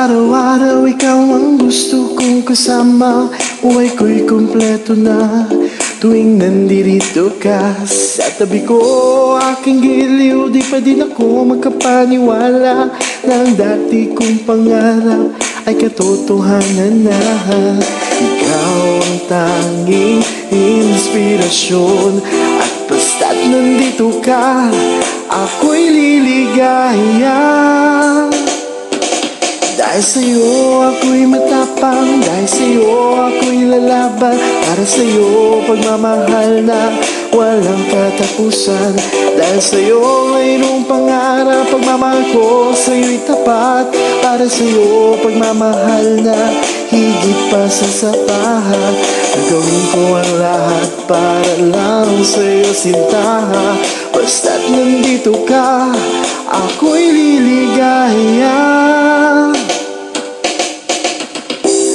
araw-araw ikaw ang gusto kong kasama. Buhay ko'y kumpleto na tuwing nandirito ka sa tabi ko. Aking giliw, di pa din ako magkapaniwala na ang dati kong pangarap ay katotohanan na. Ikaw ang tanging inspirasyon, at basta't nandito ka, ako'y liligaya. Dahil sa'yo ako'y matapang, dahil sa'yo ako'y lalaban. Para sa'yo pagmamahal na walang katapusan. Dahil sa'yo mayroong pangarap, pagmamahal ko sa'yo'y tapat. Para sa'yo pagmamahal na higit pa sa sapat. Gagawin ko ang lahat para lang sa'yo, sinta. Basta't nandito ka, ako'y liligaya.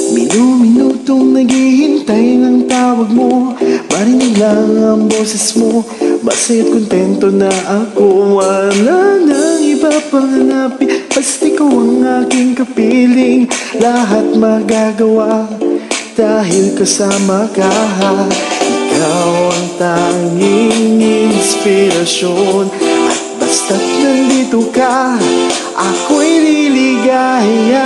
Minuminutong naghihintay ng tawag mo, marinig lang ang boses mo. Masaya't kontento na ako, wala nang iba pang hanapin. Basta ikaw ang aking kapiling, lahat magagawa dahil kasama ka. Ikaw ang tanging inspirasyon, at basta't nandito ka, ako'y liligaya.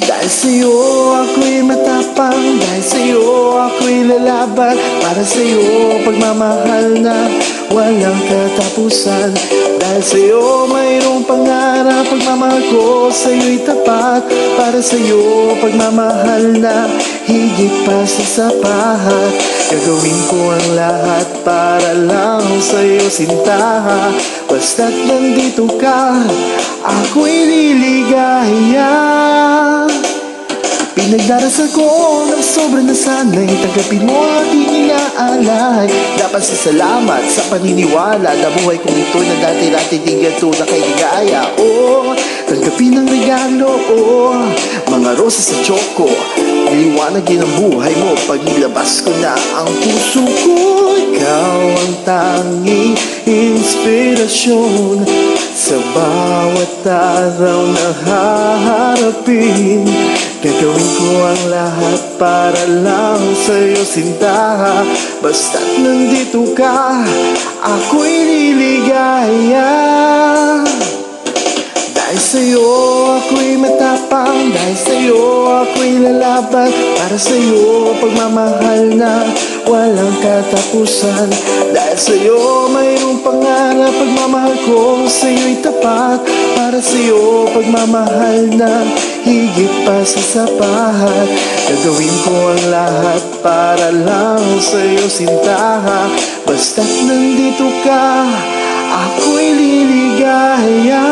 Dahil sa'yo ako'y matapang, dahil sa'yo ako'y lalaban. Para sa'yo pagmamahal na walang katapusan. Dahil sa'yo mayroong pangarap, pagmamahal ko sa'yo'y tapat. Para sa'yo pagmamahal na higit pa sa sapat. Gagawin ko ang lahat para lang sa'yo, sinta. Basta't nandito ka, ako'y liligaya. Pinagdarasal ko ng sobrang nasanay, tanggapin mo aking inaalay. Dapat sa salamat sa paniniwala na buhay kong ito na dati-dati di ganito na kay ligaya. Oh, tanggapin ang regalo, oh, mga rosas sa choco. Liwanagin ang buhay mo pag nilabas ko na ang puso ko. Ikaw ang tanging inspirasyon sa bawat araw na haharapin. Gagawin ko ang lahat para lang sa'yo, sinta. Basta't nandito ka, ako'y liligaya. Dahil sa'yo ako'y matapang, dahil sa'yo ako'y lalaban. Para sa'yo pagmamahal na walang katapusan. Dahil sa'yo mayroong pangarap, pagmamahal ko sa'yo'y tapat. Para sa'yo pagmamahal na higit pa sa sapat. Gagawin ko ang lahat para lang sa'yo, sinta. Basta't nandito ka, ako'y liligaya.